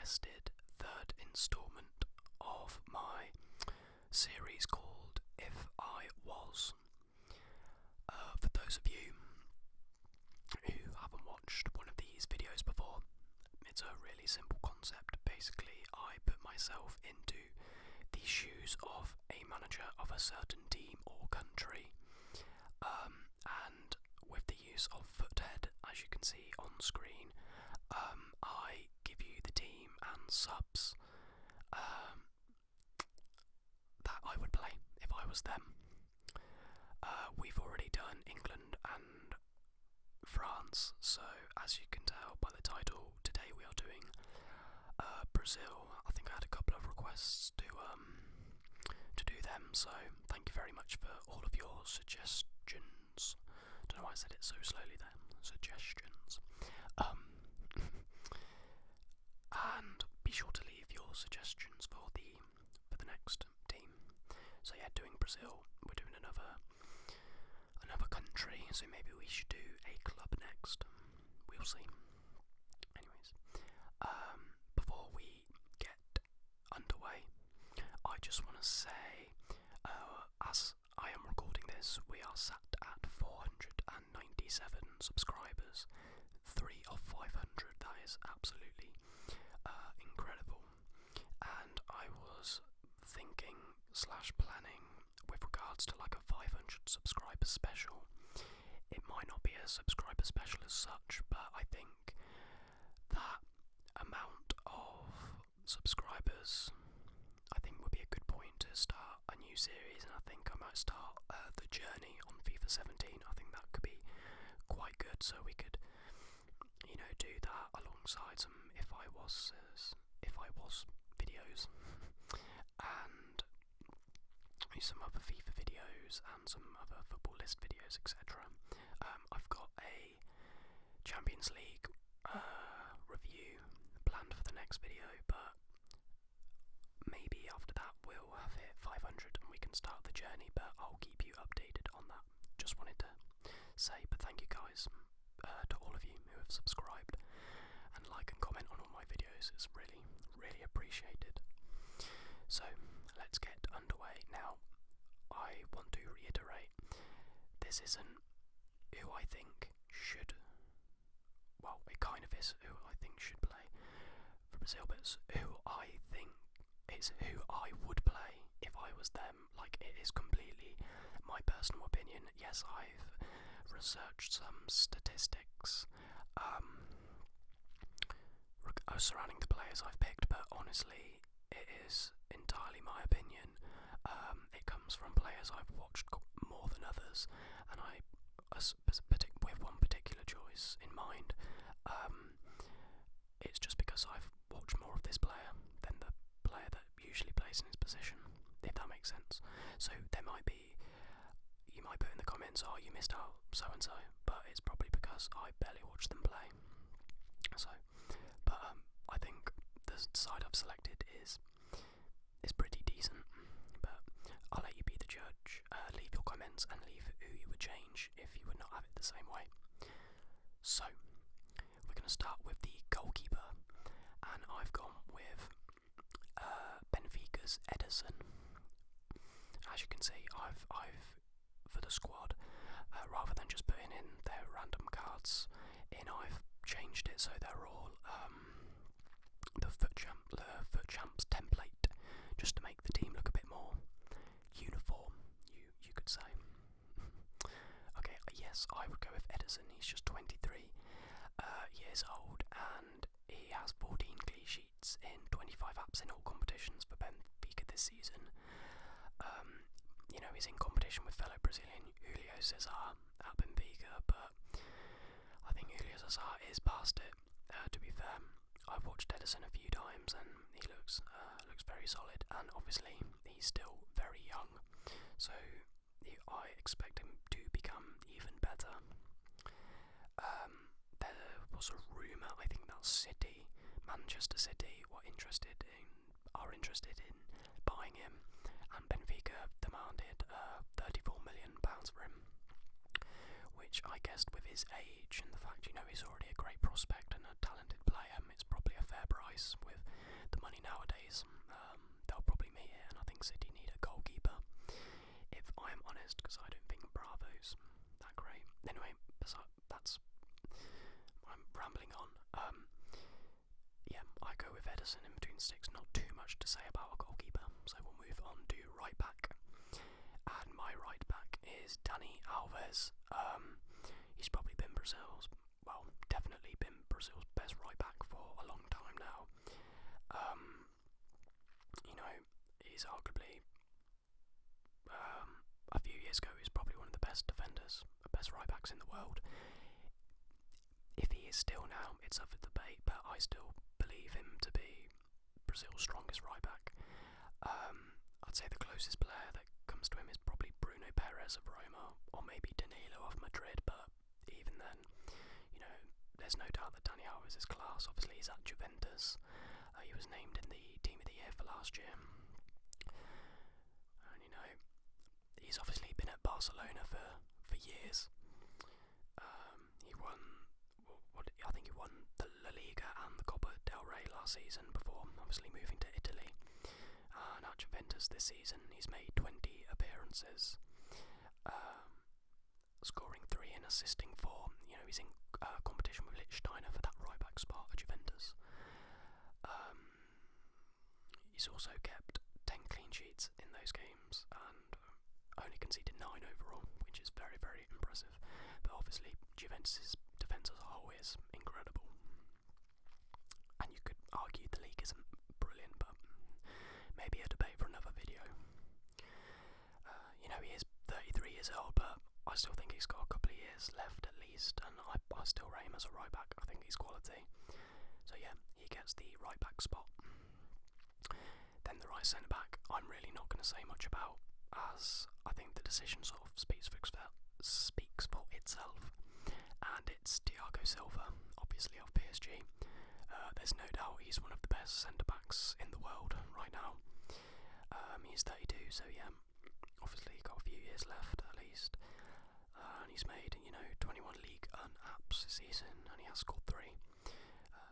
requested third installment of my series called If I Was. For those of you who haven't watched one of these videos before, it's a really simple concept. Basically, I put myself into the shoes of a manager of a certain team or country, and with the use of FUT, as you can see on screen, I give you the team and subs that I would play if I was them. We've already done England and France, so as you can tell by the title, today we are doing Brazil. I think I had a couple of requests to do them, so thank you very much for all of your suggestions. Don't know why I said it so slowly there. Suggestions. And be sure to leave your suggestions for the next team. So yeah, doing Brazil, we're doing another country, so maybe we should do a club next. We'll see. Anyways, before we get underway, I just want to say, as I am recording this, we are sat at 497 subscribers, 3 of 500. That is absolutely incredible. And I was thinking / planning with regards to like a 500 subscriber special. It might not be a subscriber special as such, but I think that amount of subscribers, I think, would be a good point to start a new series, and I think I might start the journey on FIFA 17. I think that could be quite good, so we could, do that alongside some If I Was videos, and some other FIFA videos and some other football list videos, etc. I've got a Champions League review planned for the next video, but maybe after that we'll have hit 500 and we can start the journey, but I'll keep you updated on that. Just wanted to say, but thank you guys to all of you who have subscribed and like and comment on all my videos. It's really, really appreciated. So let's get underway. Now, I want to reiterate, this isn't who I think should, well, it kind of is who I think should play for Brazil, but it's who I think, it's who I would play if I was them. Like, it is completely my personal opinion. Yes, I've researched some statistics surrounding the players I've picked, but honestly, it is entirely my opinion. It comes from players I've watched more than others, and with one particular choice in mind, it's just because I've watched more of this player than the player that usually plays in his position, if that makes sense. So you might put in the comments, oh, you missed out so and so, but it's probably because I barely watched them play. So, but I think the side I've selected is pretty decent, but I'll let you be the judge. Leave your comments and leave who you would change if you would not have it the same way. So, we're going to start with the goalkeeper, and I've gone with Benfica's Ederson. As you can see, I've for the squad, rather than just putting in their random cards in, I've changed it so they're all the FUT Champs template, just to make the team look a bit more uniform, you could say. Okay, yes, I would go with Ederson. He's just 23 years old, and he has 14 clean sheets in 25 apps in all competitions for Benfica this season. He's in competition with fellow Brazilian Julio Cesar at Benfica, but I think Julio Cesar is past it. To be fair, I've watched Ederson a few times, and he looks very solid, and obviously he's still very young, so I expect him to become even better. There was a rumour, I think that Manchester City are interested in buying him, and Benfica demanded £34 million for him, which I guessed with his age and the fact he's already a great prospect and a talented player, it's probably a fair price with nowadays. They'll probably meet it, and I think City need a goalkeeper, if I am honest, because I don't think Bravo's that great. Anyway, I'm rambling on. Yeah, I go with Edison in between sticks. Not too much to say about a goalkeeper, so we'll move on to right back. And my right back is Dani Alves. He's probably been definitely been Brazil's best right back for a long time now. He's arguably, a few years ago, he's probably one of the best defenders, best right backs in the world. If he is still now, it's up for debate, but I still believe him to be Brazil's strongest right back. I'd say the closest player that comes to him is probably Bruno Perez of Roma, or maybe Danilo of Madrid, but even then, there's no doubt that Dani Alves is class. Obviously, he's at Juventus. He was named in the Team of the Year for last year. And, he's obviously been at Barcelona for years. He won, I think he won the La Liga and the Copa del Rey last season before obviously moving to Italy. And at Juventus this season, he's made 20 appearances, scoring 3 and assisting 4. He's in competition with Lichtsteiner for that right back spot at Juventus. He's also kept 10 clean sheets in those games and only conceded 9 overall, which is very, very impressive. But obviously, Juventus' defence as a whole is incredible. And you could argue the league isn't brilliant, but maybe a debate for another video. He is 33 years old, but I still think he's got a couple of years left at least, and I still rate him as a right back. I think he's quality. So yeah, he gets the right back spot. Then the right centre back, I'm really not going to say much about, as I think the decision sort of speaks for itself. And it's Thiago Silva, obviously of PSG. There's no doubt he's one of the best centre backs in the world right now. He's 32, so yeah, obviously got a few years left at least. And he's made 21 league apps this season, and he has scored 3.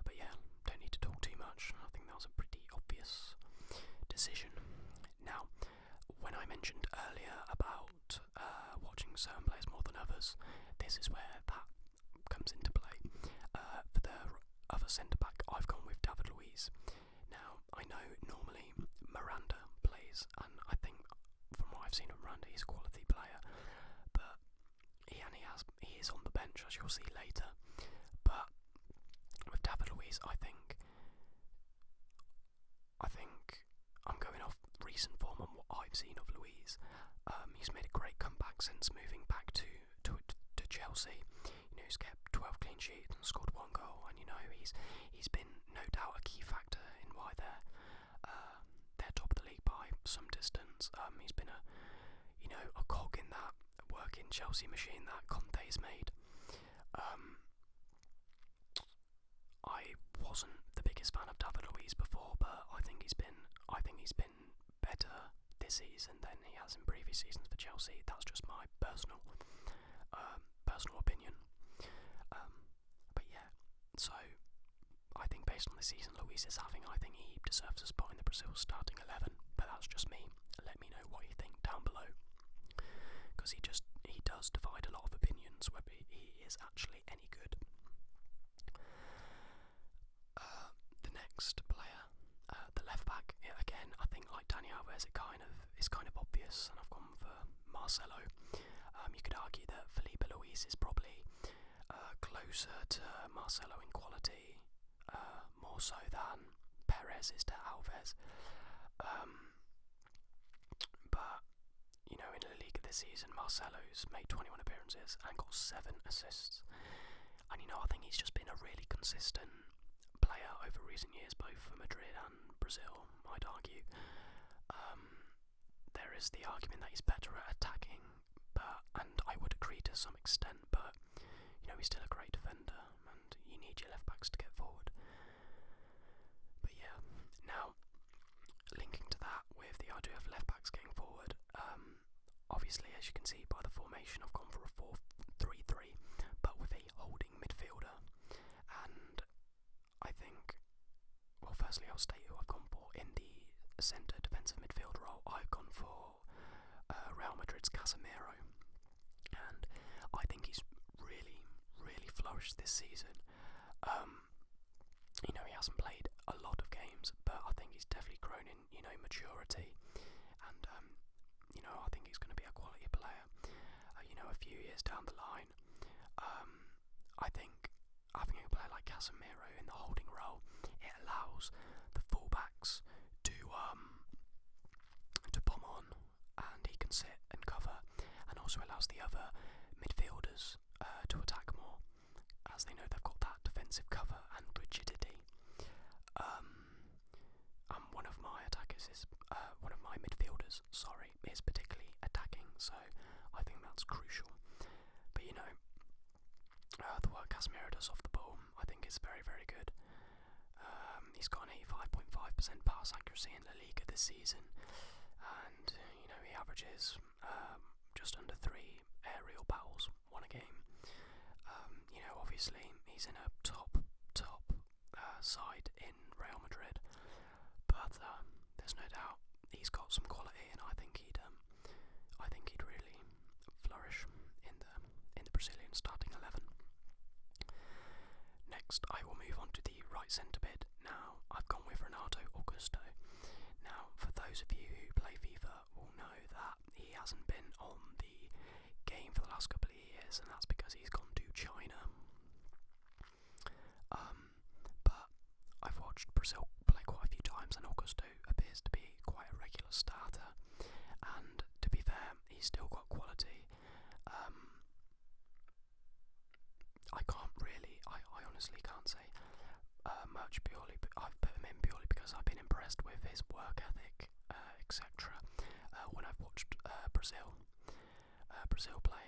But yeah, don't need to talk too much. I think that was a pretty obvious decision. Now, when I mentioned earlier about watching certain players more than others, this is where that comes into play. For the other centre back, I've gone with David Luiz. Now, I know normally Miranda plays, and I think from what I've seen of Miranda, he's a quality player, but he is on the bench, as you'll see later. But with David Luiz, I think I'm going off recent form on what I've seen of Luiz. He's made a great comeback since moving back to Chelsea. He's kept 12 clean sheets and scored 1 goal, and he's been no doubt a key factor in why they're top of the league by some distance. He's been a cog in that working Chelsea machine that Conte's made. I wasn't the biggest fan of David Luiz before, but I think he's been better this season than he has in previous seasons for Chelsea. That's just my personal opinion. But yeah, so I think based on the season Luiz is having, I think he deserves a spot in the Brazil starting 11. But that's just me. Let me know what you think down below, because he does divide a lot of opinions whether he is actually any good. The next player, the left back, again, I think like Dani Alves, it's kind of obvious, and I've gone for Marcelo. You could argue that Felipe Luis is probably closer to Marcelo in quality, more so than Perez is to Alves. But in La Liga this season, Marcelo's made 21 appearances and got 7 assists. And I think he's just been a really consistent player over recent years, both for Madrid and Brazil, I'd argue. There is the argument that he's better at attacking, and I would agree to some extent, but he's still a great defender, and you need your left backs to get forward. But yeah, now linking to that with the idea of left backs getting forward, obviously, as you can see by the formation, I've gone for a 4-3-3, but with a holding midfielder. And I think, well, firstly, I'll state who I've gone for centre defensive midfield role, I've gone for Real Madrid's Casemiro, and I think he's really, really flourished this season. He hasn't played a lot of games, but I think he's definitely grown in, maturity, and I think he's going to be a quality player. A few years down the line, I think having a player like Casemiro in the holding role, it allows the fullbacks to bomb on, and he can sit and cover, and also allows the other midfielders to attack more, as they know they've got that defensive cover and rigidity. One of my attackers is one of my midfielders, is particularly attacking, so I think that's crucial. But the work Casemiro does off the ball, I think is very, very good. He's got an 85.5% pass accuracy in La Liga this season, and he averages just under 3 aerial battles won a game. Obviously he's in a top side in Real Madrid, but there's no doubt he's got some quality, and I think he'd really flourish in the Brazilian starting 11. Next, I will move on to the right centre mid. Now, I've gone with Renato Augusto. Now, for those of you who play FIFA will know that he hasn't been on the game for the last couple of years, and that's because he's gone to China. But I've watched Brazil play quite a few times, and Augusto appears to be quite a regular starter. And to be fair, he's still got quality. I honestly can't say much purely, but I've put him in purely because I've been impressed with his work ethic, etc. When I've watched Brazil play,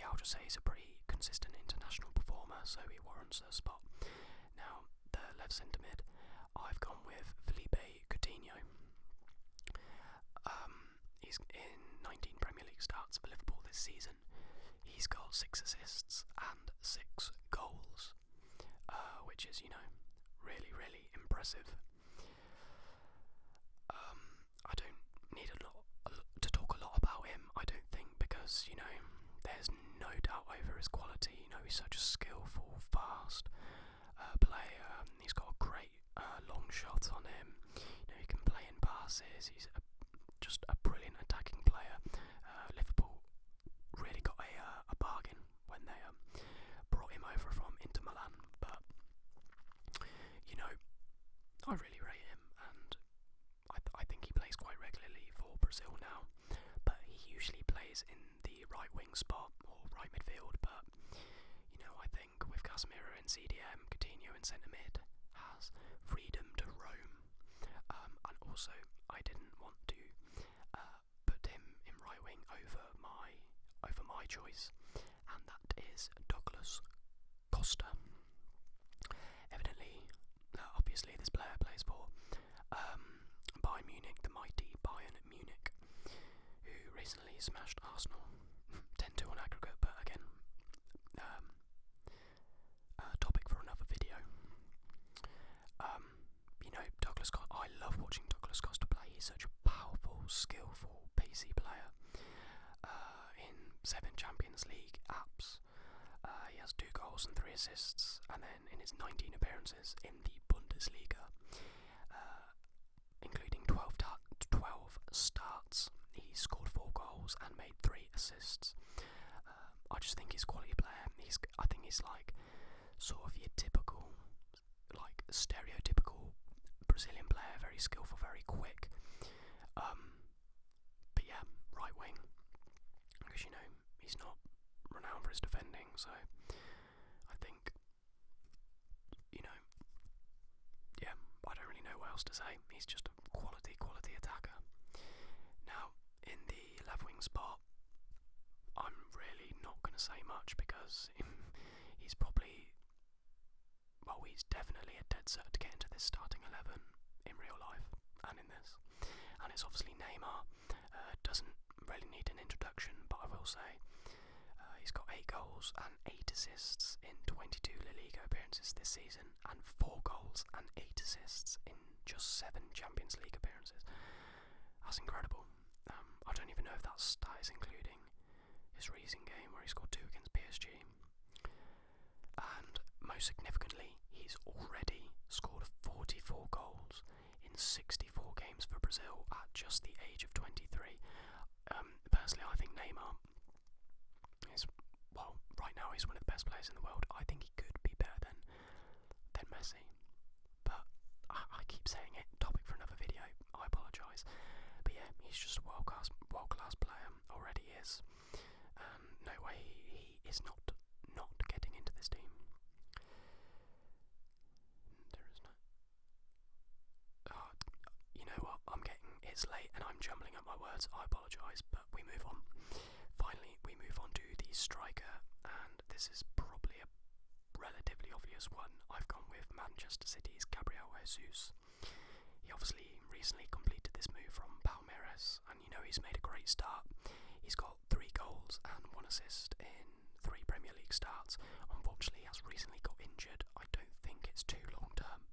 I'll just say he's a pretty consistent international performer, so he warrants a spot. Now, the left centre mid, I've gone with Felipe Coutinho. He's in 19 Premier League starts for Liverpool this season. He's got 6 assists and 6 goals, which is, really, really impressive. I don't need to talk a lot about him, I don't think, because, there's no doubt over his quality. He's such a skillful, fast player. He's got a great long shot on him. He can play in passes. He's just a brilliant attacking player. Liverpool really got a bargain when they brought him over from Inter Milan, but I really rate him, and I think he plays quite regularly for Brazil now, but he usually plays in the right wing spot or right midfield. But I think with Casemiro in CDM, Coutinho in centre mid has freedom to roam, and also I didn't want to put him in right wing over my choice, and that is Douglas Costa. Evidently, obviously, this player plays for Bayern Munich, the mighty Bayern Munich, who recently smashed Arsenal 10-2 on aggregate, but again, topic for another video. Douglas Costa, I love watching Douglas Costa play. He's such a powerful, skillful, pacey player. In 7 Champions League apps, he has 2 goals and 3 assists, and then in his 19 appearances in the Bundesliga, including 12 starts, he scored 4 goals and made 3 assists. I just think he's a quality player. I think he's like sort of your typical, like stereotypical Brazilian player, very skillful, very quick. But yeah, right wing, because he's not renowned for his defending, so I think I don't really know what else to say. He's just a quality attacker. Now, in the left wing spot, I'm really not going to say much because he's definitely a dead cert to get into this starting 11 in real life and in this. And it's obviously Neymar. Doesn't really need an introduction, but I will say he's got 8 goals and 8 assists in 22 La Liga appearances this season, and 4 goals and 8 assists in just 7 Champions League appearances. That's incredible. I don't even know if that stat is including his recent game where he scored 2 against PSG. And most significantly, he's already scored 44 goals in 64 games for Brazil at just the age of 23. Personally, I think Neymar is, well, right now he's one of the best players in the world. I think he could be better than Messi. But I keep saying it, topic for another video, I apologise. But yeah, he's just a world class player, already is. No way he is not getting into this team. There is no... you know what, it's late and I'm jumbling up my words, I apologise, but we move on. Finally, we move on to the striker, and this is probably a relatively obvious one. I've gone with Manchester City's Gabriel Jesus. He obviously recently completed this move from Palmeiras, and you know he's made a great start. He's got 3 goals and 1 assist in 3 Premier League starts. Unfortunately, he has recently got injured. I don't think it's too long term.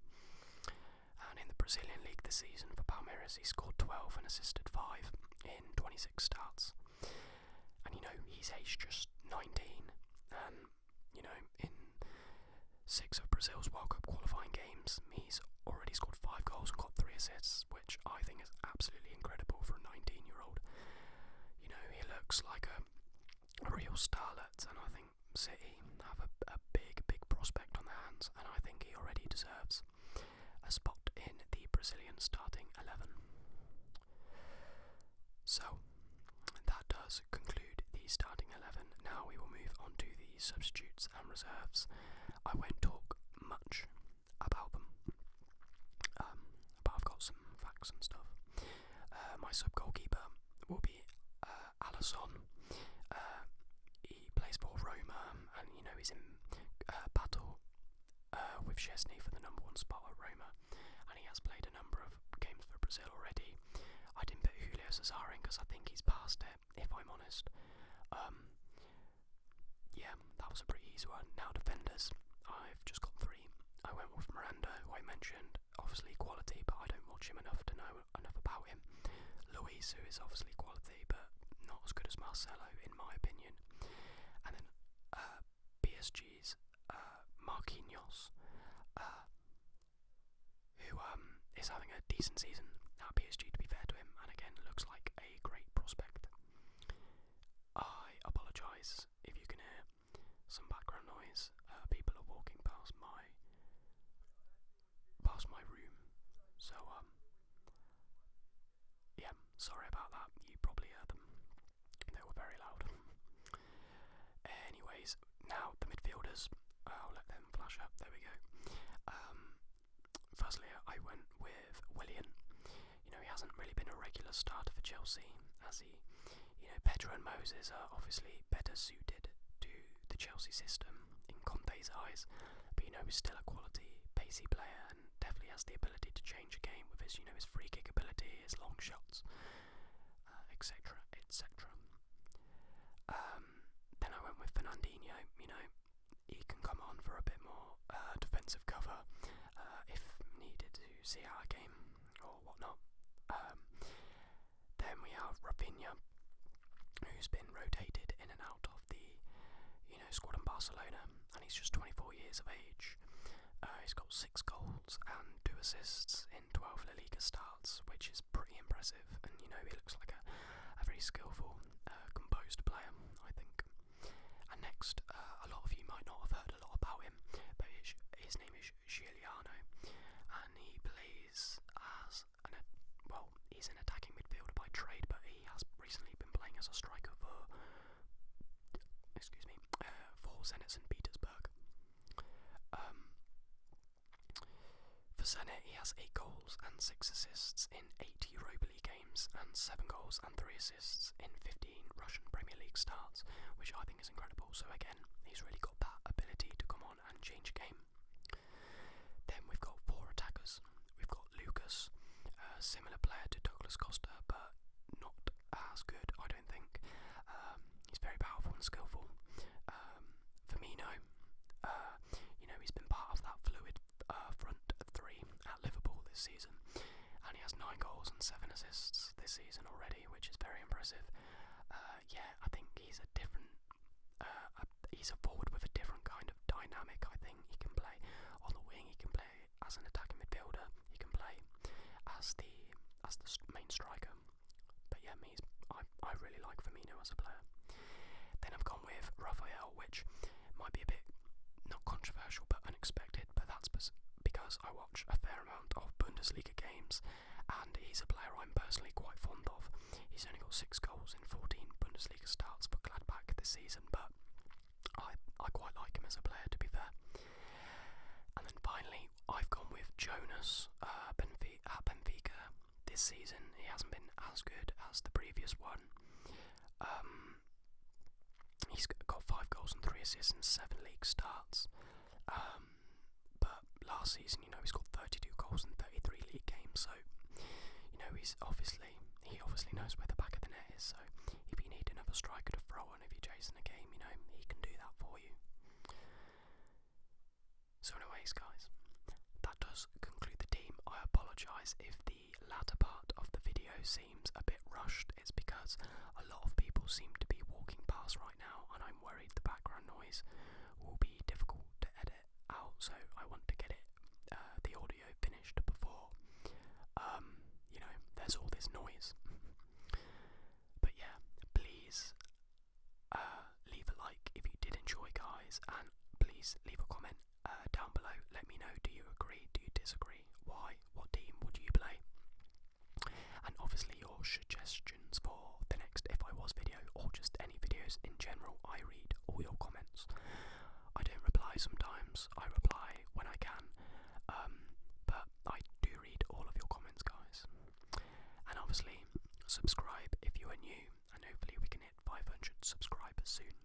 And in the Brazilian League this season for Palmeiras, he scored 12 and assisted 5 in 26 starts. And you know, he's aged just 19, and you know, in 6 of Brazil's World Cup qualifying games, he's already scored 5 goals and got 3 assists, which I think is absolutely incredible for a 19-year-old. You know, he looks like a real starlet, and I think City have a big prospect on their hands, and I think he already deserves a spot in the Brazilian starting 11. So, that does conclude the starting 11. Now we will move on to the substitutes and reserves. I won't talk much about them, but I've got some facts and stuff. My sub-goalkeeper will be Alisson. He plays for Roma, and you know he's in battle with Szczesny for the number 1 spot at Roma, and he has played a number of games for Brazil already. I didn't put Julio Cesar in because I think he's past it, if I'm honest. Yeah, that was a pretty easy one. Now defenders, I've just got 3. I went with Miranda, who I mentioned, obviously quality, but I don't watch him enough to know enough about him. Luis, who is obviously quality, but not as good as Marcelo, in my opinion. And then PSG's Marquinhos, who is having a decent season at PSG, to be fair to him, and again looks like a great prospect. I apologise if you can hear some background noise. People are walking past my room, so yeah, sorry about that. You probably heard them. They were very loud. Anyways, now the midfielders. I'll let them flash up. There we go. Firstly, I went with Willian. You know, he hasn't really been a regular starter for Chelsea, has he? You know, Pedro and Moses are obviously better suited to the Chelsea system in Conte's eyes, but you know, he's still a quality, pacey player, and definitely has the ability to change a game with his, you know, his free kick ability, his long shots, etc., etc. Then I went with Fernandinho. You know, he can come on for a bit more defensive cover if needed to see out a game or whatnot. Then we have Rafinha, who's been rotated in and out of the, you know, squad in Barcelona, and he's just 24 years of age. He's got 6 goals and 2 assists in 12 La Liga starts, which is pretty impressive, and you know, he looks like a very skillful, composed player, I think. And next, a lot of you might not have heard a lot about him, but his name is Giuliano, and he plays as he's an attacking midfielder by trade, but he has recently been playing as a striker for Zenit St. Petersburg. For Zenit, he has 8 goals and 6 assists in 8 Europa League games, and 7 goals and 3 assists in 15 Russian Premier League starts, which I think is incredible. So again, he's really got that ability to come on and change a game. Then we've got 4 attackers. We've got Lucas, a similar player to Douglas Costa, but not as good, I don't think. He's very powerful and skillful. Firmino, you know, he's been part of that fluid front 3 at Liverpool this season, and he has 9 goals and 7 assists this season already, which is very impressive. Yeah, I think he's a different. He's a forward with a different kind of dynamic. I think he can play on the wing. He can play as an attacking midfielder. He can play as the main striker. But yeah, I really like Firmino as a player. Then I've gone with Raphael, which might be a bit not controversial but unexpected, but that's because I watch a fair amount of Bundesliga games, and he's a player I'm personally quite fond of. He's only got 6 goals in 14 Bundesliga starts for Gladbach this season, but I quite like him as a player, to be fair. And then finally, I've gone with Jonas at Benfica this season. He hasn't been as good as the previous one. He's got 5 goals and 3 assists in 7 league starts. But last season, he's got 32 goals in 33 league games. So, he obviously knows where the back of the net is. So, if you need another striker to throw on, if you're chasing a game, he can do that for you. So, anyways, guys, that does conclude the team. I apologise if the latter part of the video seems a bit rushed. It's because a lot of people seem to be walking past right now, and I'm worried the background noise will be difficult to edit out, so I want to get the audio finished before there's all this noise. But yeah, please leave a like if you did enjoy, guys, and please leave a comment down below. Let me know, do you agree, do you disagree, why, what team would you play, and obviously your suggestions for the next If I Was video, or just any videos in general. I read all your comments. I don't reply sometimes, I reply when I can, but I do read all of your comments, guys. And obviously, subscribe if you are new, and hopefully we can hit 500 subscribers soon.